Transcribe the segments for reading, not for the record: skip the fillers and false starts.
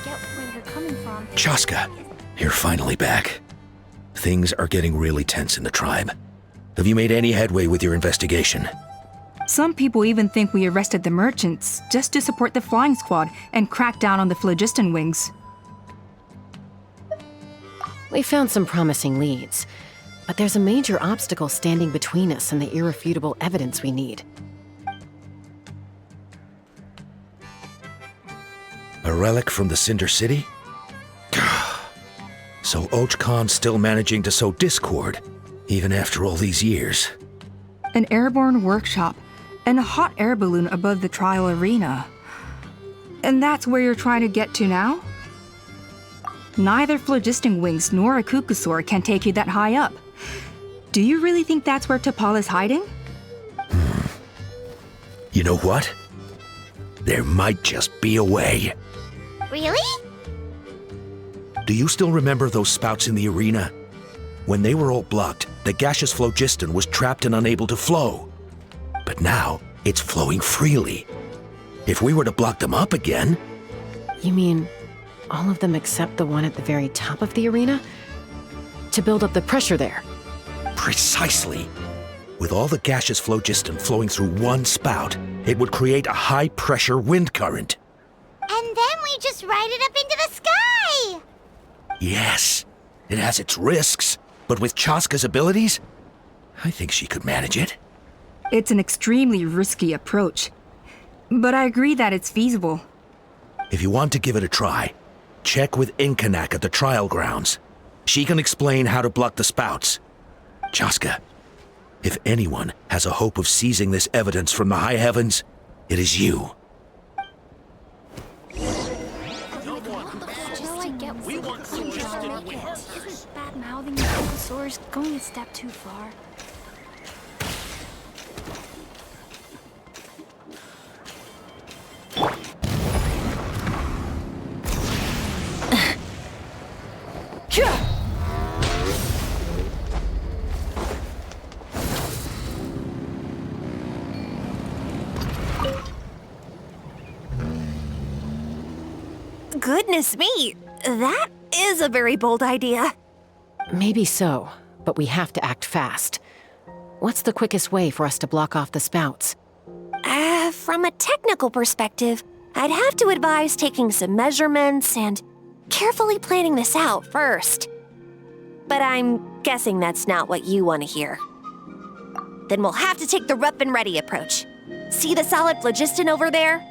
get where you're coming from. Chaska, you're finally back. Things are getting really tense in the tribe. Have you made any headway with your investigation? Some people even think we arrested the merchants just to support the flying squad and crack down on the phlogiston wings. We found some promising leads, but there's a major obstacle standing between us and the irrefutable evidence we need. A relic from the Cinder City? So Och Khan's still managing to sow discord, even after all these years. An airborne workshop and a hot air balloon above the trial arena. And that's where you're trying to get to now? Neither phlogiston wings nor a Kukusaur can take you that high up. Do you really think that's where T'Pol is hiding? You know what? There might just be a way. Really? Do you still remember those spouts in the arena? When they were all blocked, the gaseous phlogiston was trapped and unable to flow. But now, it's flowing freely. If we were to block them up again... You mean all of them except the one at the very top of the arena? To build up the pressure there? Precisely. With all the gaseous phlogiston flowing through one spout, it would create a high-pressure wind current. And then we just ride it up into the sky! Yes, it has its risks, but with Chaska's abilities, I think she could manage it. It's an extremely risky approach, but I agree that it's feasible. If you want to give it a try, check with Inkanak at the trial grounds. She can explain how to block the spouts. Chaska, if anyone has a hope of seizing this evidence from the high heavens, it is you. Isn't bad-mouthing the dinosaurs going a step too far? Goodness me, that is a very bold idea. Maybe so, but we have to act fast. What's the quickest way for us to block off the spouts? From a technical perspective, I'd have to advise taking some measurements and carefully planning this out first. But I'm guessing that's not what you want to hear. Then we'll have to take the rough and ready approach. See the solid phlogiston over there?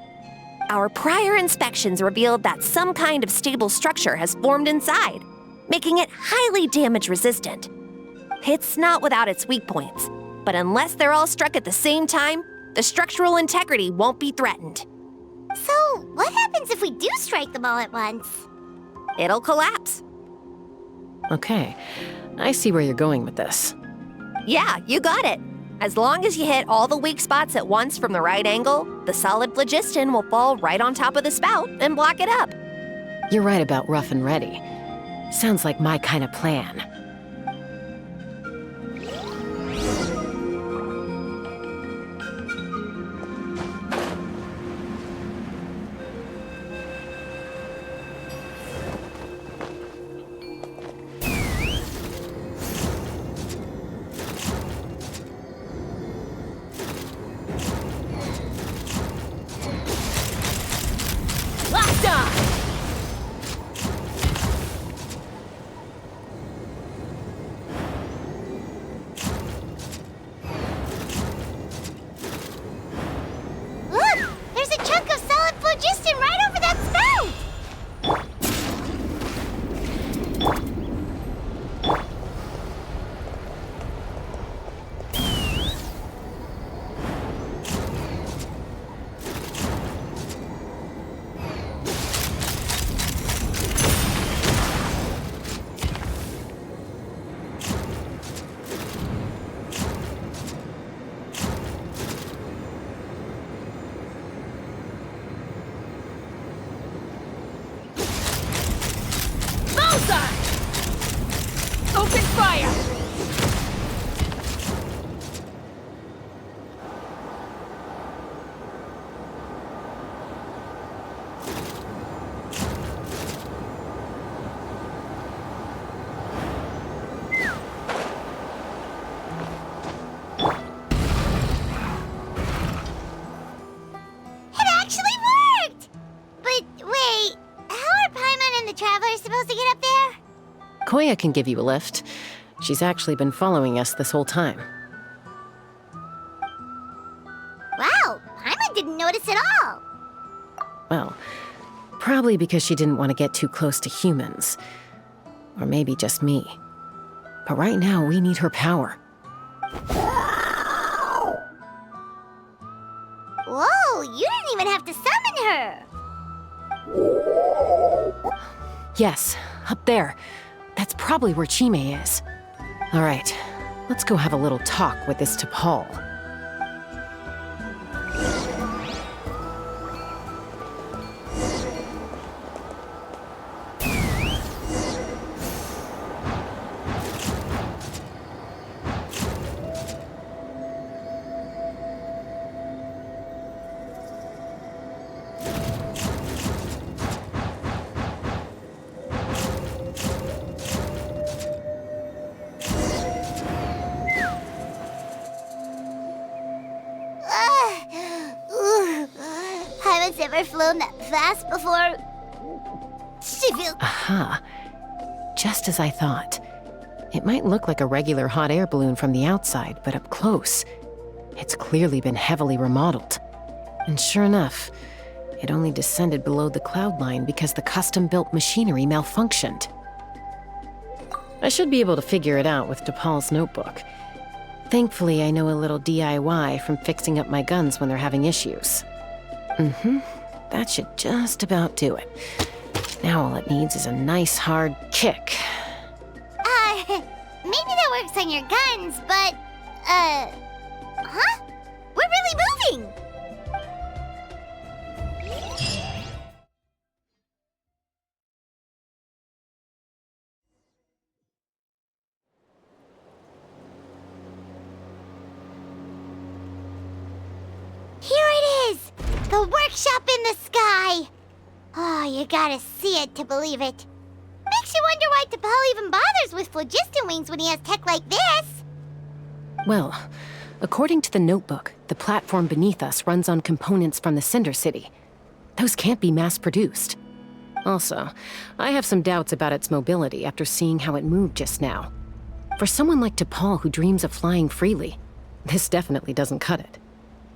Our prior inspections revealed that some kind of stable structure has formed inside, making it highly damage resistant. It's not without its weak points, but unless they're all struck at the same time, the structural integrity won't be threatened. So, what happens if we do strike them all at once? It'll collapse. Okay, I see where you're going with this. Yeah, you got it. As long as you hit all the weak spots at once from the right angle, the solid phlogiston will fall right on top of the spout and block it up. You're right about rough and ready. Sounds like my kind of plan. Koya can give you a lift. She's actually been following us this whole time. Wow, Paimon didn't notice at all. Well, probably because she didn't want to get too close to humans. Or maybe just me. But right now, we need her power. Whoa, you didn't even have to summon her. Yes, up there. That's probably where Chime is. All right, let's go have a little talk with this T'Pol. Haven't ever flown that fast before. She feels. Aha. Just as I thought. It might look like a regular hot air balloon from the outside, but up close, it's clearly been heavily remodeled. And sure enough, it only descended below the cloud line because the custom-built machinery malfunctioned. I should be able to figure it out with T'Pol's notebook. Thankfully, I know a little DIY from fixing up my guns when they're having issues. That should just about do it. Now all it needs is a nice hard kick. Maybe that works on your guns, but, huh? We're really moving! Here it is! The workshop in the sky! Oh, you gotta see it to believe it. Makes you wonder why T'Pol even bothers with phlogiston wings when he has tech like this. Well, according to the notebook, the platform beneath us runs on components from the Cinder City. Those can't be mass-produced. Also, I have some doubts about its mobility after seeing how it moved just now. For someone like T'Pol who dreams of flying freely, this definitely doesn't cut it.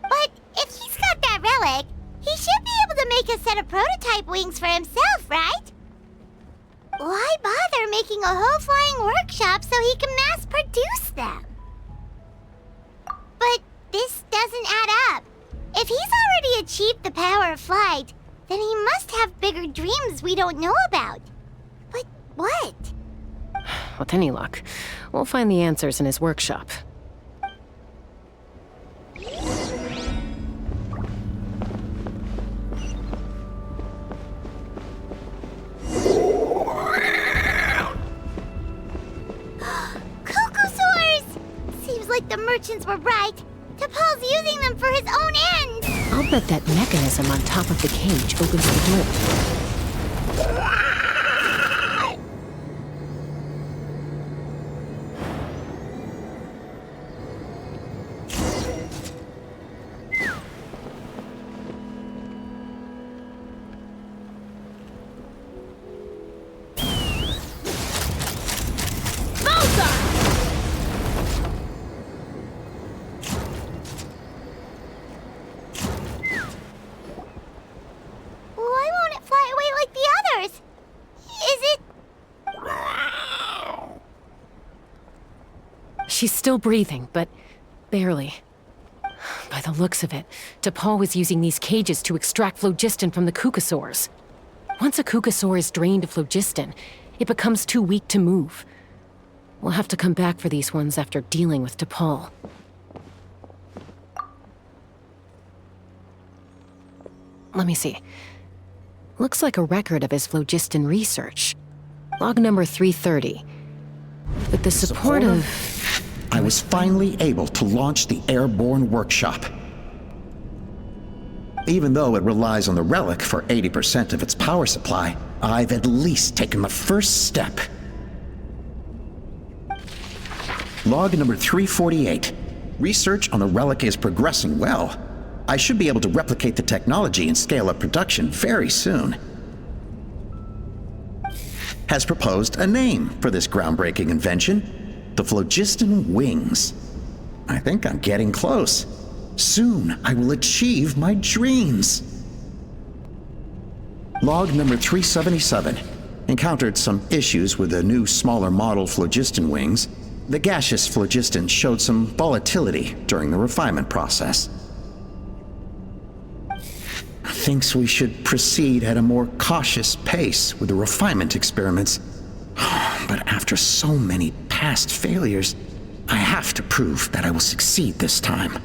But if he's got that relic, he should be able to make a set of prototype wings for himself, right? Why bother making a whole flying workshop so he can mass-produce them? But this doesn't add up. If he's already achieved the power of flight, then he must have bigger dreams we don't know about. But what? With any luck, we'll find the answers in his workshop. Like the merchants were right. T'Pol's using them for his own ends. I'll bet that mechanism on top of the cage opens the door. She's still breathing, but barely. By the looks of it, T'Pol was using these cages to extract phlogiston from the Kukasaurs. Once a Kukasaur is drained of phlogiston, it becomes too weak to move. We'll have to come back for these ones after dealing with T'Pol. Let me see. Looks like a record of his phlogiston research. Log number 330. With the support of... I was finally able to launch the airborne workshop. Even though it relies on the relic for 80% of its power supply, I've at least taken the first step. Log number 348. Research on the relic is progressing well. I should be able to replicate the technology and scale up production very soon. has proposed a name for this groundbreaking invention: the phlogiston wings. I think I'm getting close. Soon I will achieve my dreams. Log number 377. Encountered some issues with the new, smaller model phlogiston wings. The gaseous phlogiston showed some volatility during the refinement process. Thinks we should proceed at a more cautious pace with the refinement experiments. But after so many past failures, I have to prove that I will succeed this time.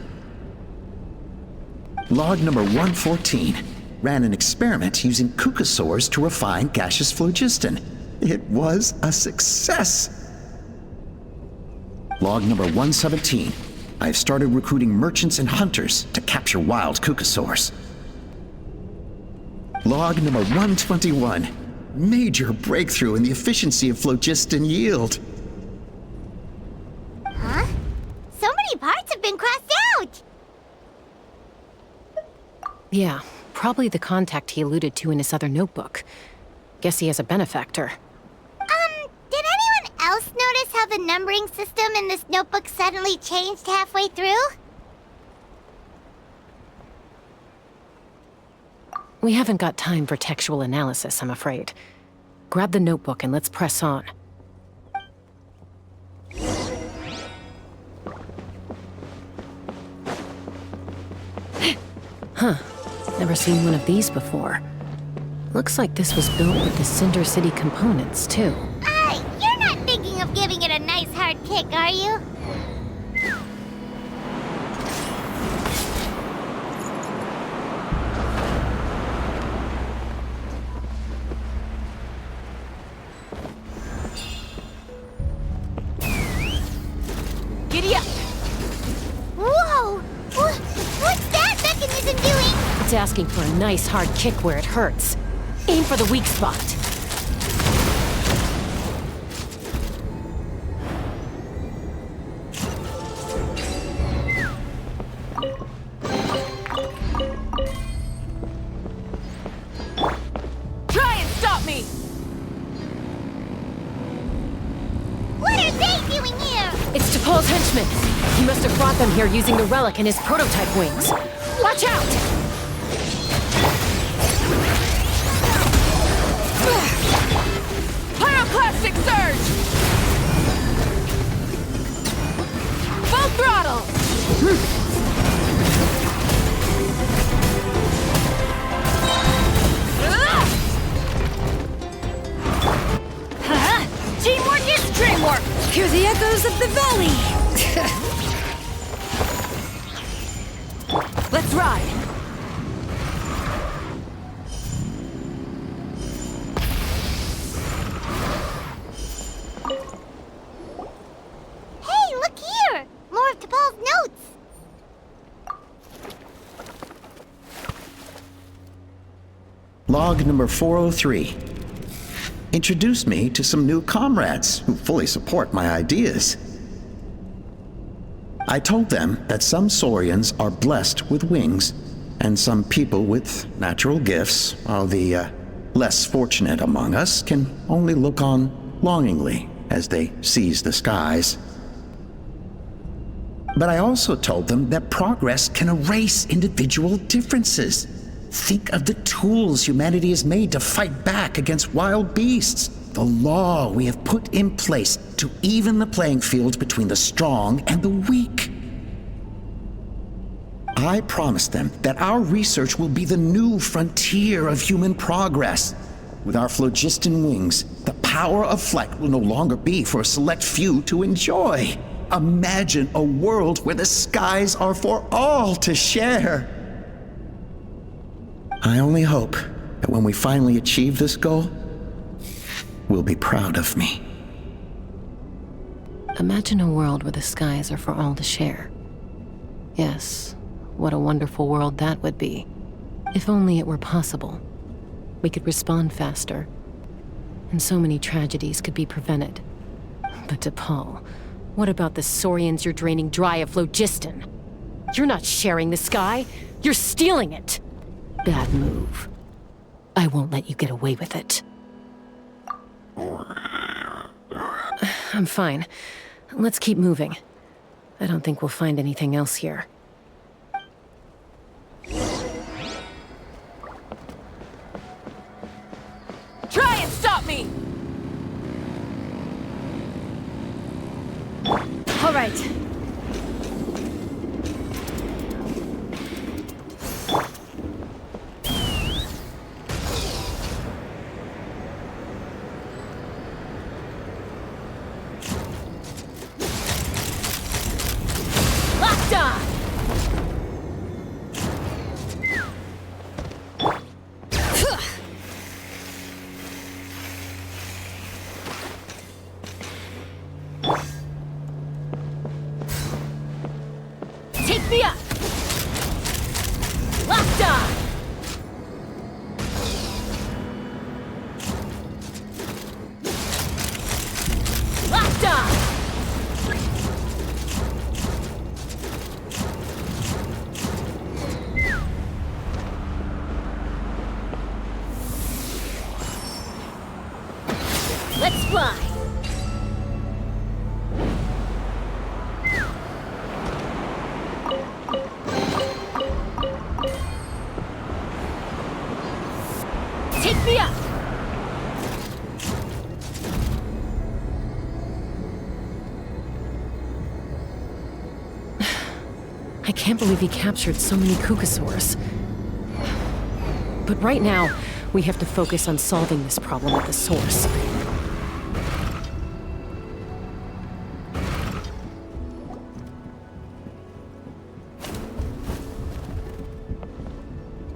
Log number 114. Ran an experiment using cucosaurs to refine gaseous phlogiston. It was a success. Log number 117. I've started recruiting merchants and hunters to capture wild cucosaurs. Log number 121. Major breakthrough in the efficiency of phlogiston yield. Huh? So many parts have been crossed out! Yeah, probably the contact he alluded to in his other notebook. Guess he has a benefactor. Did anyone else notice how the numbering system in this notebook suddenly changed halfway through? We haven't got time for textual analysis, I'm afraid. Grab the notebook and let's press on. Huh. Never seen one of these before. Looks like this was built with the Cinder City components, too. You're not thinking of giving it a nice hard kick, are you? Giddy up! Whoa! What's that mechanism doing? It's asking for a nice hard kick where it hurts. Aim for the weak spot. Try and stop me! What are they doing here? It's T'Pol's henchmen. He must have brought them here using the relic and his prototype wings. Watch out! Pyroclastic surge! Full throttle! Teamwork is dreamwork! Hear the echoes of the valley! Let's ride! Hey, look here! More of T'Pol's notes! Log number 403. Introduced me to some new comrades who fully support my ideas. I told them that some Saurians are blessed with wings, and some people with natural gifts, while the less fortunate among us can only look on longingly as they seize the skies. But I also told them that progress can erase individual differences. Think of the tools humanity has made to fight back against wild beasts. The law we have put in place to even the playing field between the strong and the weak. I promised them that our research will be the new frontier of human progress. With our phlogiston wings, the power of flight will no longer be for a select few to enjoy. Imagine a world where the skies are for all to share. I only hope that when we finally achieve this goal, we'll be proud of me. Imagine a world where the skies are for all to share. Yes, what a wonderful world that would be. If only it were possible. We could respond faster, and so many tragedies could be prevented. But T'Pol, what about the Saurians you're draining dry of phlogiston? You're not sharing the sky, you're stealing it! Bad move. I won't let you get away with it. I'm fine. Let's keep moving. I don't think we'll find anything else here. Try and stop me! All right. Locked on! Take me up! Locked on! Locked on! Let's fly! Take me up! I can't believe he captured so many Kukasaurs. But right now, we have to focus on solving this problem at the source.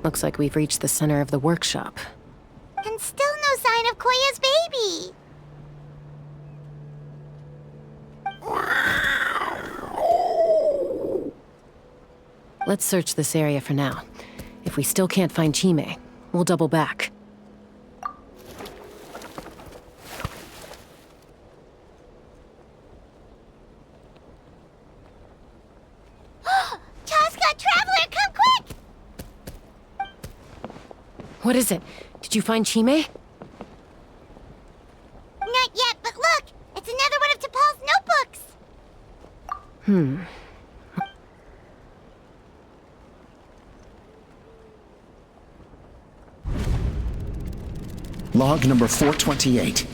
Looks like we've reached the center of the workshop. And still no sign of Koya's baby. Let's search this area for now. If we still can't find Chime, we'll double back. Chaska, Traveler, come quick! What is it? Did you find Chime? Not yet, but look! It's another one of T'Pol's notebooks! Log number 428.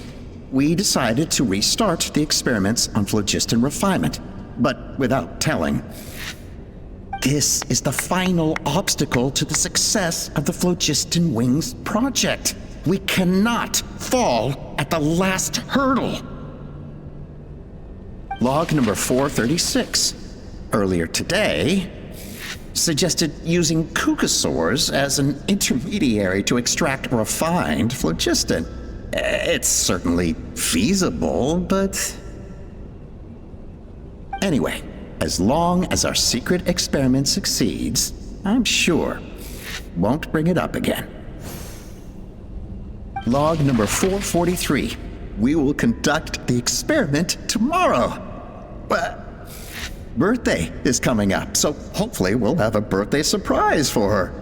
We decided to restart the experiments on phlogiston refinement, but without telling. This is the final obstacle to the success of the Phlogiston Wings project. We cannot fall at the last hurdle. Log number 436. Earlier today, suggested using Kukasaurs as an intermediary to extract refined phlogiston. It's certainly feasible, but... Anyway, as long as our secret experiment succeeds, I'm sure won't bring it up again. Log number 443. We will conduct the experiment tomorrow. But birthday is coming up, so hopefully we'll have a birthday surprise for her.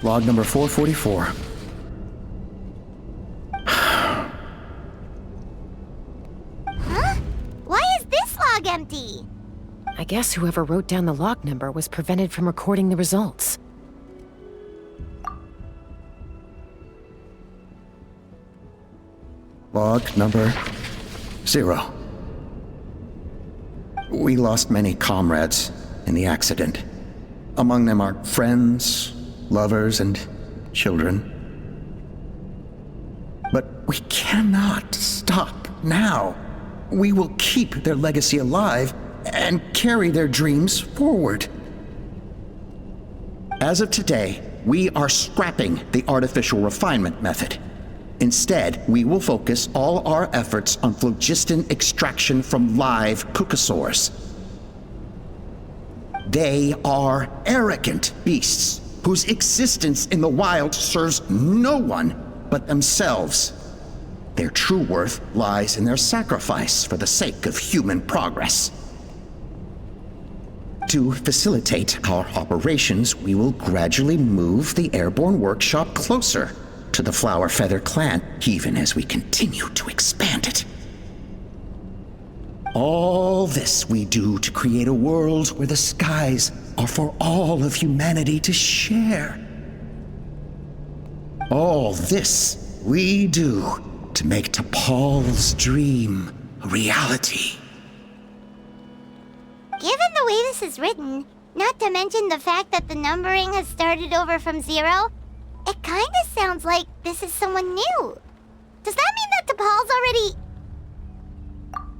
Log number 444. Huh? Why is this log empty? I guess whoever wrote down the log number was prevented from recording the results. Log number 0. We lost many comrades in the accident. Among them are friends, lovers, and children. But we cannot stop now. We will keep their legacy alive and carry their dreams forward. As of today, we are scrapping the artificial refinement method. Instead, we will focus all our efforts on phlogiston extraction from live Kukasaurs. They are arrogant beasts whose existence in the wild serves no one but themselves. Their true worth lies in their sacrifice for the sake of human progress. To facilitate our operations, we will gradually move the airborne workshop closer, to the Flower Feather clan, even as we continue to expand it. All this we do to create a world where the skies are for all of humanity to share. All this we do to make T'Pol's dream a reality. Given the way this is written, not to mention the fact that the numbering has started over from 0, it kinda sounds like this is someone new. Does that mean that T'Pol's already...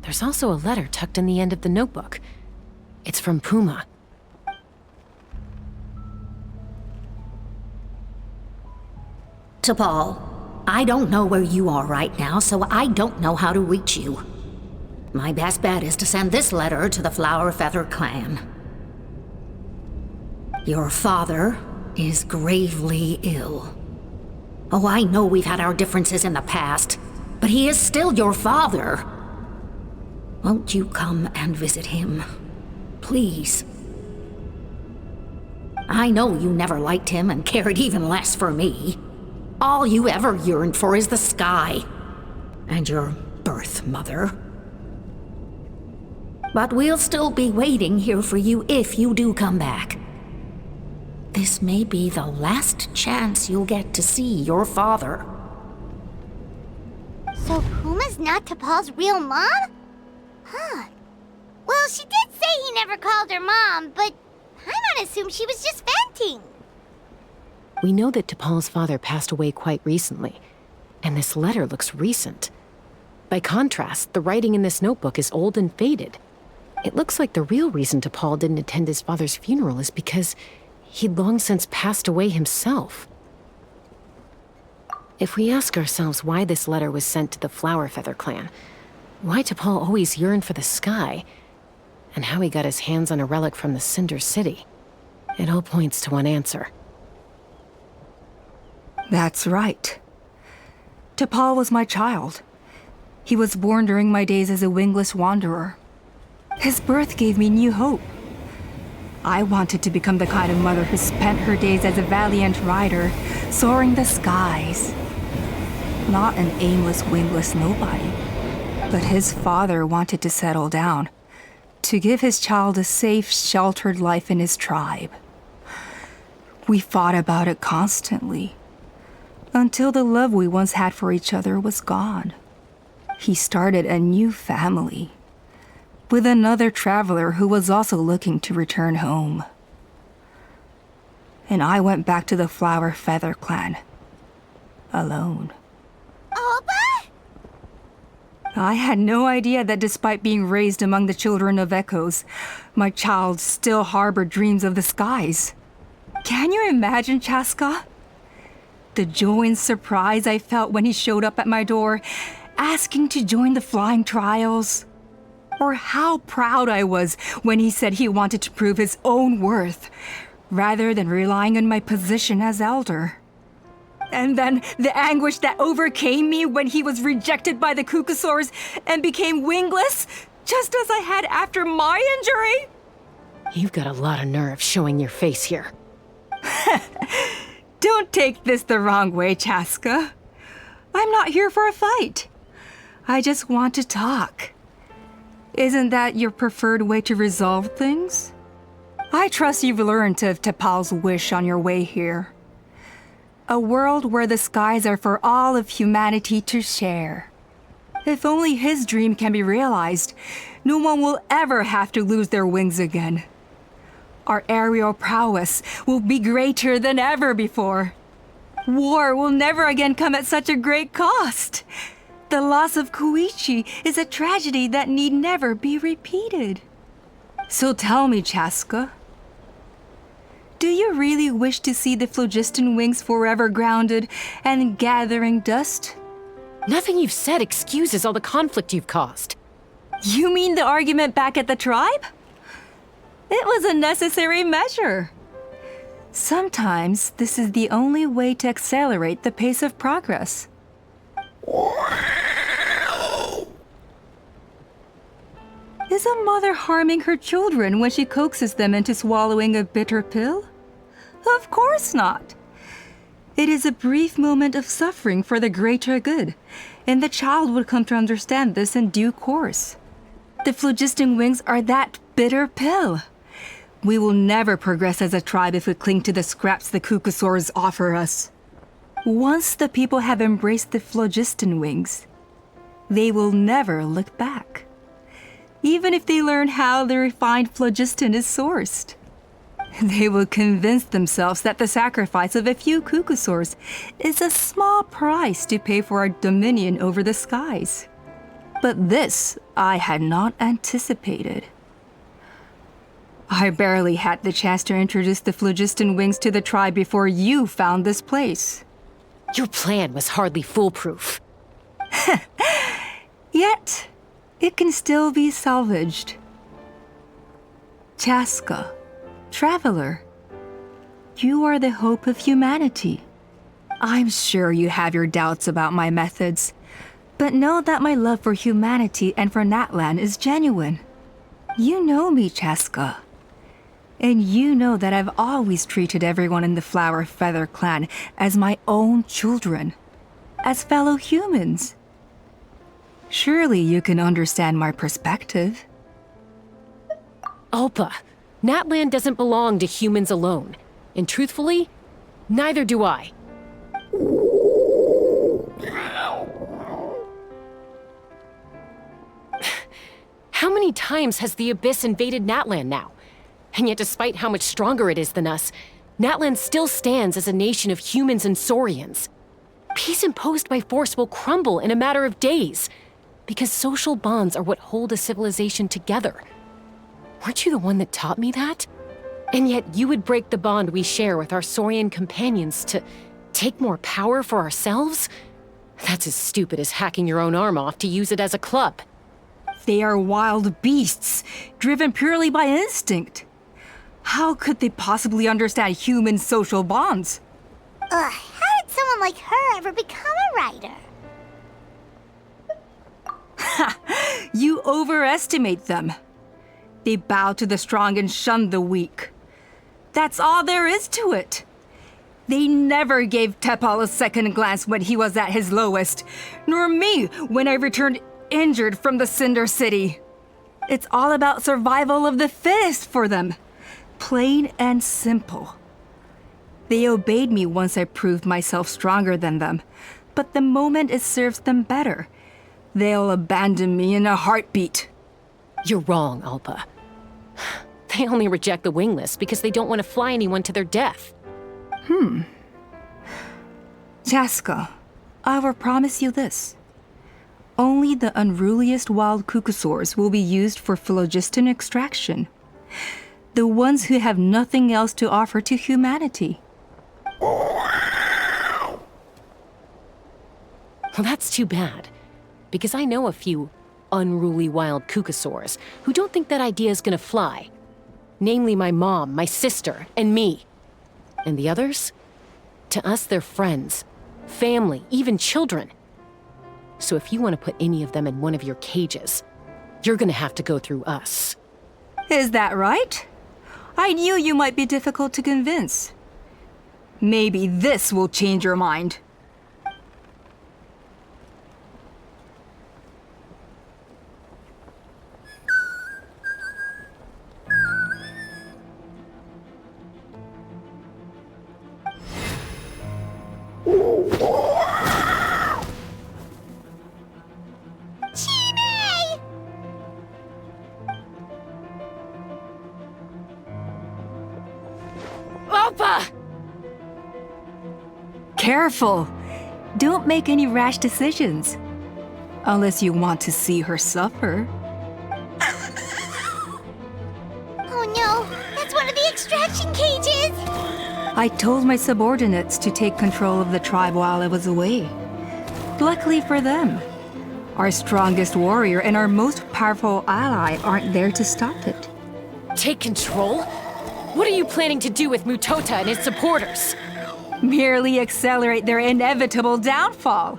There's also a letter tucked in the end of the notebook. It's from Puma. T'Pol, I don't know where you are right now, so I don't know how to reach you. My best bet is to send this letter to the Flower Feather clan. Your father is gravely ill. Oh, I know we've had our differences in the past, but he is still your father. Won't you come and visit him? Please. I know you never liked him and cared even less for me. All you ever yearned for is the sky. And your birth mother. But we'll still be waiting here for you if you do come back. This may be the last chance you'll get to see your father. So Puma's not T'Pol's real mom? Huh. Well, she did say he never called her mom, but I'm gonna assume she was just venting. We know that T'Pol's father passed away quite recently, and this letter looks recent. By contrast, the writing in this notebook is old and faded. It looks like the real reason T'Pol didn't attend his father's funeral is because he'd long since passed away himself. If we ask ourselves why this letter was sent to the Flower Feather clan, why T'Pol always yearned for the sky, and how he got his hands on a relic from the Cinder City, it all points to one answer. That's right. T'Pol was my child. He was born during my days as a wingless wanderer. His birth gave me new hope. I wanted to become the kind of mother who spent her days as a valiant rider, soaring the skies. Not an aimless, wingless nobody. But his father wanted to settle down, to give his child a safe, sheltered life in his tribe. We fought about it constantly, until the love we once had for each other was gone. He started a new family, with another traveler who was also looking to return home. And I went back to the Flower Feather clan, alone. Opa? I had no idea that despite being raised among the children of echoes, my child still harbored dreams of the skies. Can you imagine, Chaska? The joy and surprise I felt when he showed up at my door, asking to join the flying trials. Or how proud I was when he said he wanted to prove his own worth, rather than relying on my position as elder. And then the anguish that overcame me when he was rejected by the Kukusaurs and became wingless, just as I had after my injury. You've got a lot of nerve showing your face here. Don't take this the wrong way, Chaska. I'm not here for a fight. I just want to talk. Isn't that your preferred way to resolve things? I trust you've learned of T'Pol's wish on your way here. A world where the skies are for all of humanity to share. If only his dream can be realized, no one will ever have to lose their wings again. Our aerial prowess will be greater than ever before. War will never again come at such a great cost. The loss of Koichi is a tragedy that need never be repeated. So tell me, Chaska, do you really wish to see the phlogiston wings forever grounded and gathering dust? Nothing you've said excuses all the conflict you've caused. You mean the argument back at the tribe? It was a necessary measure. Sometimes this is the only way to accelerate the pace of progress. Is a mother harming her children when she coaxes them into swallowing a bitter pill? Of course not. It is a brief moment of suffering for the greater good, and the child would come to understand this in due course. The phlogiston wings are that bitter pill. We will never progress as a tribe if we cling to the scraps the Kukusaurs offer us. Once the people have embraced the phlogiston wings, they will never look back, even if they learn how the refined phlogiston is sourced. They will convince themselves that the sacrifice of a few Kukusaurs is a small price to pay for our dominion over the skies. But this I had not anticipated. I barely had the chance to introduce the phlogiston wings to the tribe before you found this place. Your plan was hardly foolproof. Yet, it can still be salvaged. Chaska, traveler, you are the hope of humanity. I'm sure you have your doubts about my methods, but know that my love for humanity and for Natlan is genuine. You know me, Chaska. And you know that I've always treated everyone in the Flower Feather clan as my own children, as fellow humans. Surely you can understand my perspective. Alpa, Natlan doesn't belong to humans alone. And truthfully, neither do I. How many times has the Abyss invaded Natlan now? And yet despite how much stronger it is than us, Natlan still stands as a nation of humans and Saurians. Peace imposed by force will crumble in a matter of days, because social bonds are what hold a civilization together. Weren't you the one that taught me that? And yet you would break the bond we share with our Saurian companions to take more power for ourselves? That's as stupid as hacking your own arm off to use it as a club. They are wild beasts, driven purely by instinct. How could they possibly understand human social bonds? How did someone like her ever become a writer? You overestimate them. They bow to the strong and shun the weak. That's all there is to it. They never gave Tepal a second glance when he was at his lowest, nor me when I returned injured from the Cinder City. It's all about survival of the fittest for them. Plain and simple. They obeyed me once I proved myself stronger than them, but the moment it serves them better, they'll abandon me in a heartbeat. You're wrong, Alpa. They only reject the wingless because they don't want to fly anyone to their death. Chaska, I will promise you this. Only the unruliest wild Kukusaurs will be used for phlogiston extraction. The ones who have nothing else to offer to humanity. Well, that's too bad, because I know a few unruly wild Kukusaurs who don't think that idea is gonna fly. Namely my mom, my sister, and me. And the others? To us, they're friends, family, even children. So if you want to put any of them in one of your cages, you're gonna have to go through us. Is that right? I knew you might be difficult to convince. Maybe this will change your mind. Alpa! Careful! Don't make any rash decisions. Unless you want to see her suffer. Oh no, that's one of the extraction cages! I told my subordinates to take control of the tribe while I was away. Luckily for them, our strongest warrior and our most powerful ally aren't there to stop it. Take control? What are you planning to do with Mutota and his supporters? Merely accelerate their inevitable downfall.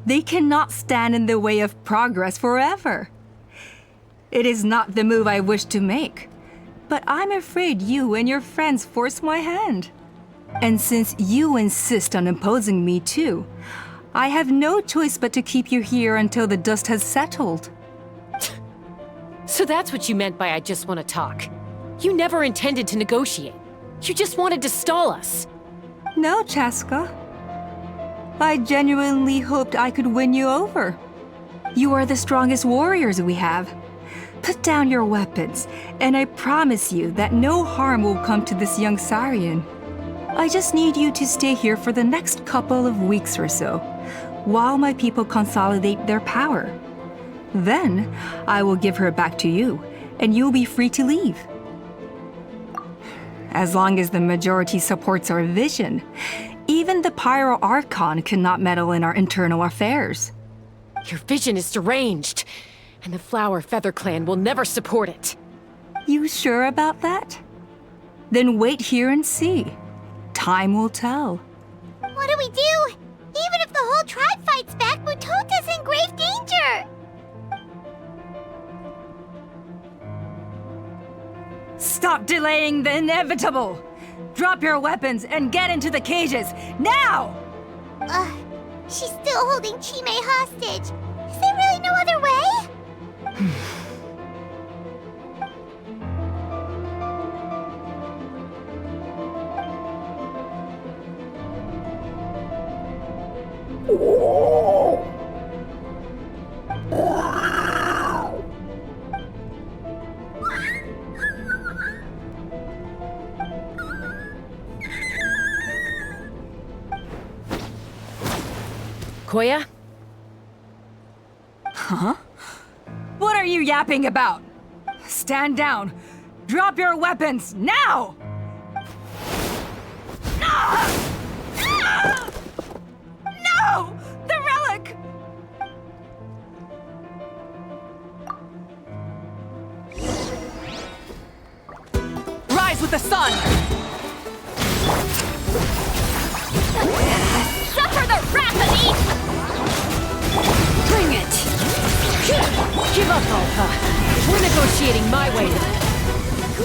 They cannot stand in the way of progress forever. It is not the move I wish to make, but I'm afraid you and your friends force my hand. And since you insist on imposing me too, I have no choice but to keep you here until the dust has settled. So that's what you meant by I just want to talk. You never intended to negotiate. You just wanted to stall us. No, Chaska. I genuinely hoped I could win you over. You are the strongest warriors we have. Put down your weapons, and I promise you that no harm will come to this young Sarian. I just need you to stay here for the next couple of weeks or so, while my people consolidate their power. Then, I will give her back to you, and you'll be free to leave. As long as the majority supports our vision, even the Pyro Archon cannot meddle in our internal affairs. Your vision is deranged, and the Flower Feather Clan will never support it. You sure about that? Then wait here and see. Time will tell. What do we do? Even if the whole tribe fights back, Mutota's in grave danger! Stop delaying the inevitable! Drop your weapons and get into the cages, now! She's still holding Chime hostage. Is there really no other way? Koya? Huh? What are you yapping about? Stand down. Drop your weapons, now! No! The relic! Rise with the sun! Suffer the wrath of Eve! Bring it! Give up, Alpha. We're negotiating my way now.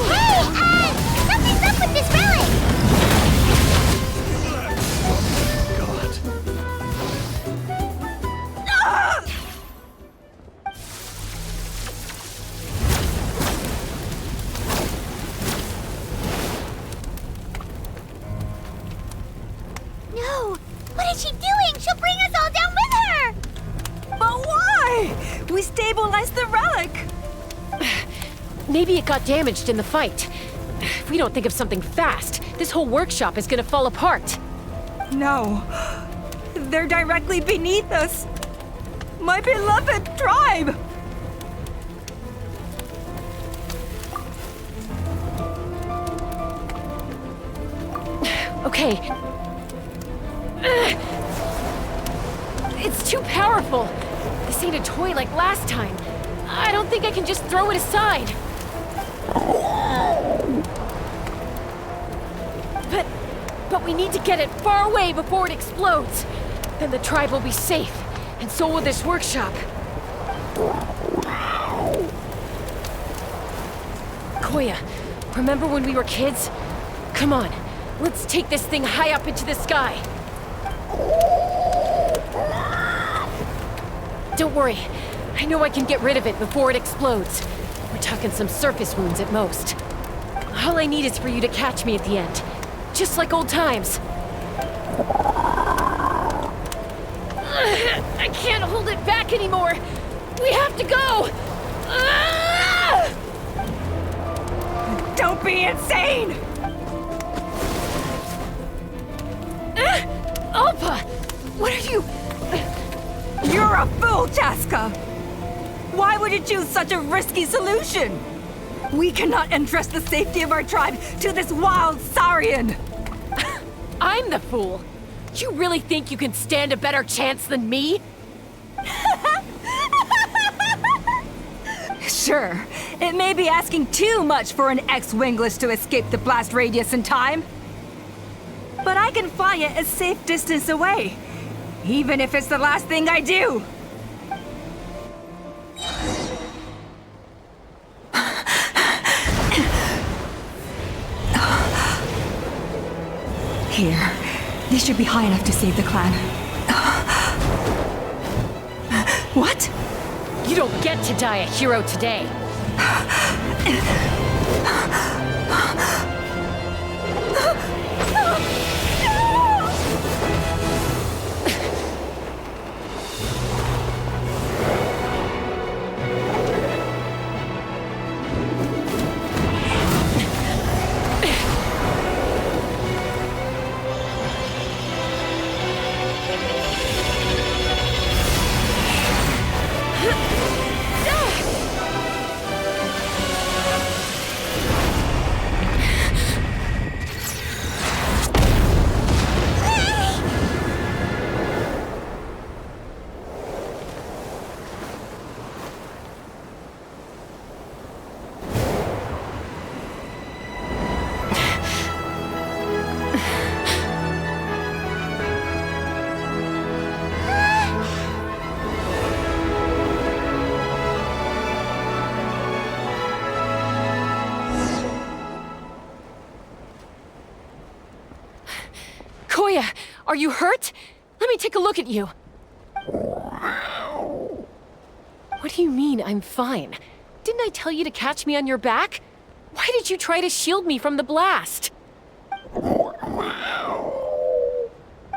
Hey, something's up with this relic! No! What is she doing? She'll bring us all down with her! But why? We stabilized the relic! Maybe it got damaged in the fight. If we don't think of something fast, this whole workshop is gonna fall apart. No. They're directly beneath us. My beloved tribe! Okay. It's too powerful. This ain't a toy like last time. I don't think I can just throw it aside. But we need to get it far away before it explodes. Then the tribe will be safe, and so will this workshop. Koya, remember when we were kids? Come on, let's take this thing high up into the sky. Don't worry, I know I can get rid of it before it explodes. We're talking some surface wounds at most. All I need is for you to catch me at the end. Just like old times. I can't hold it back anymore. We have to go. Don't be insane! Alpha! What are you... You're a fool, Chaska! Why would you choose such a risky solution? We cannot entrust the safety of our tribe to this wild Saurian! I'm the fool. You really think you can stand a better chance than me? Sure, it may be asking too much for an ex-wingless to escape the blast radius in time. But I can fly it a safe distance away, even if it's the last thing I do. Here. This should be high enough to save the clan. What? You don't get to die a hero today. Koya, are you hurt? Let me take a look at you. What do you mean, I'm fine? Didn't I tell you to catch me on your back? Why did you try to shield me from the blast?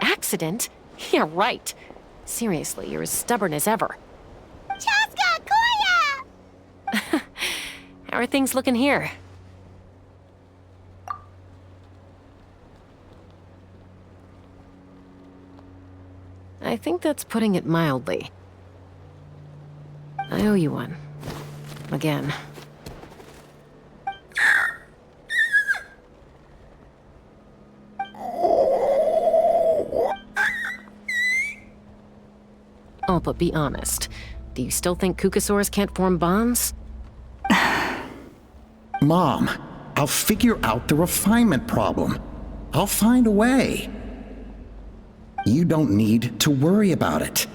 Accident? Yeah, right. Seriously, you're as stubborn as ever. Chaska, Koya! How are things looking here? I think that's putting it mildly. I owe you one. Again. Oh, but be honest. Do you still think Kukasaurs can't form bonds? Mom, I'll figure out the refinement problem. I'll find a way. You don't need to worry about it.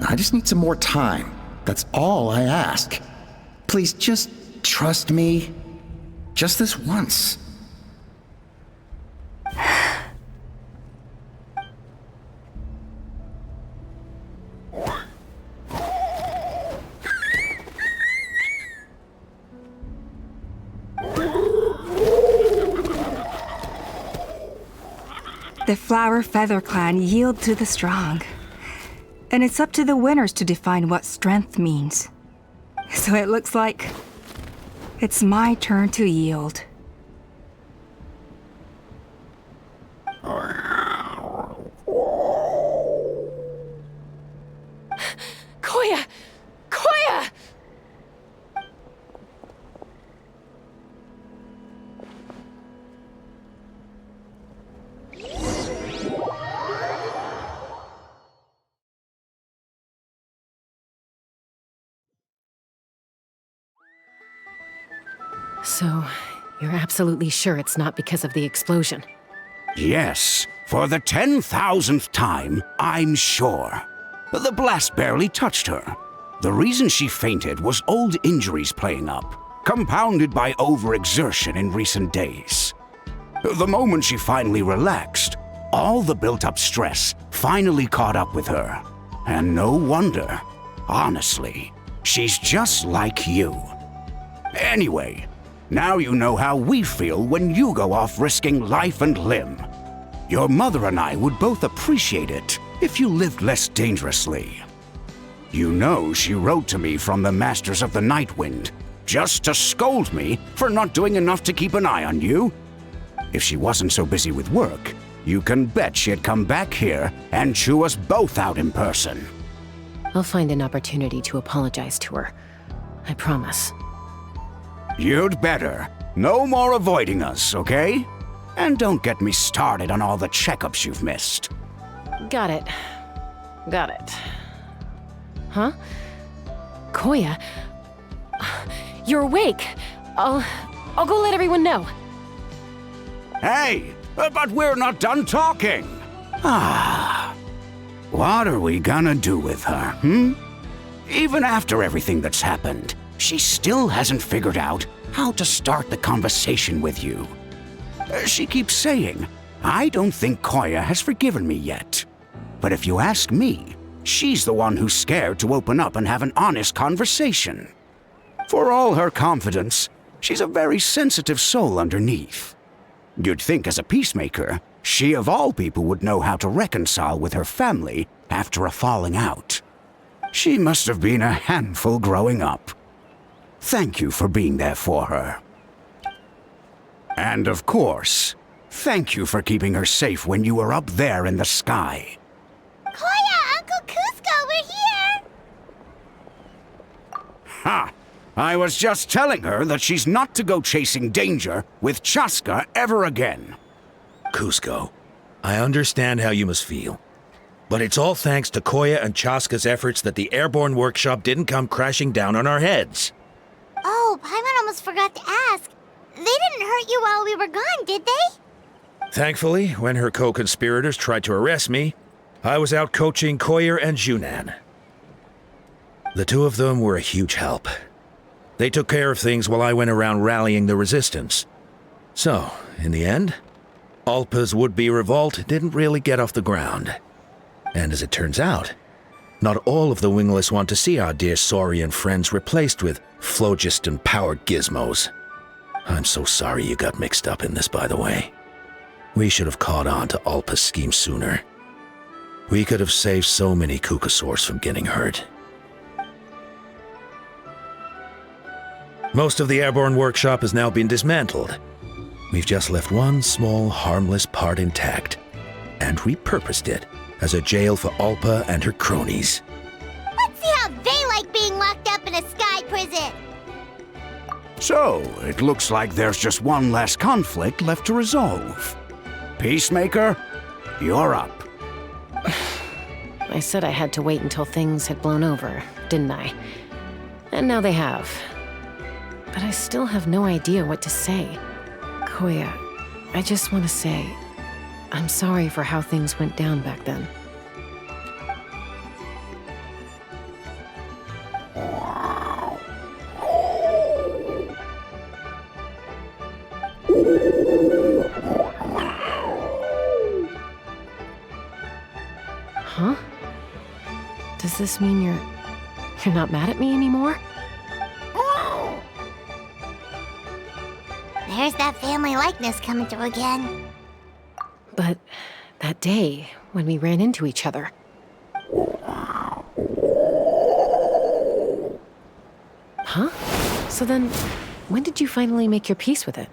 I just need some more time. That's all I ask. Please just trust me. Just this once. The Flower Feather clan yield to the strong. And it's up to the winners to define what strength means. So it looks like it's my turn to yield. Koya! Koya! So, you're absolutely sure it's not because of the explosion? Yes, for the 10,000th time, I'm sure. The blast barely touched her. The reason she fainted was old injuries playing up, compounded by overexertion in recent days. The moment she finally relaxed, all the built-up stress finally caught up with her. And no wonder. Honestly, she's just like you. Anyway, now you know how we feel when you go off risking life and limb. Your mother and I would both appreciate it if you lived less dangerously. You know she wrote to me from the Masters of the Nightwind, just to scold me for not doing enough to keep an eye on you. If she wasn't so busy with work, you can bet she'd come back here and chew us both out in person. I'll find an opportunity to apologize to her. I promise. You'd better. No more avoiding us, okay? And don't get me started on all the checkups you've missed. Got it. Got it. Huh? Koya? You're awake. I'll go let everyone know. Hey, but we're not done talking. What are we gonna do with her, Even after everything that's happened, she still hasn't figured out how to start the conversation with you. She keeps saying, I don't think Koya has forgiven me yet. But if you ask me, she's the one who's scared to open up and have an honest conversation. For all her confidence, she's a very sensitive soul underneath. You'd think as a peacemaker, she of all people would know how to reconcile with her family after a falling out. She must have been a handful growing up. Thank you for being there for her. And of course, thank you for keeping her safe when you were up there in the sky. Koya, Uncle Cusco, we're here! Ha! I was just telling her that she's not to go chasing danger with Chaska ever again. Cusco, I understand how you must feel. But it's all thanks to Koya and Chaska's efforts that the airborne workshop didn't come crashing down on our heads. Oh, Paimon almost forgot to ask. They didn't hurt you while we were gone, did they? Thankfully, when her co-conspirators tried to arrest me, I was out coaching Koyer and Junan. The two of them were a huge help. They took care of things while I went around rallying the resistance. So, in the end, Alpa's would-be revolt didn't really get off the ground. And as it turns out, not all of the wingless want to see our dear Saurian friends replaced with phlogiston-powered gizmos. I'm so sorry you got mixed up in this, by the way. We should have caught on to Alpa's scheme sooner. We could have saved so many Kukasaurs from getting hurt. Most of the airborne workshop has now been dismantled. We've just left one small, harmless part intact, and repurposed it as a jail for Alpa and her cronies. Let's see how they like being locked up in a sky prison! So, it looks like there's just one last conflict left to resolve. Peacemaker, you're up. I said I had to wait until things had blown over, didn't I? And now they have. But I still have no idea what to say. Koya, I just want to say, I'm sorry for how things went down back then. Huh? Does this mean you're not mad at me anymore? There's that family likeness coming through again. But that day, when we ran into each other. Huh? So then, when did you finally make your peace with it?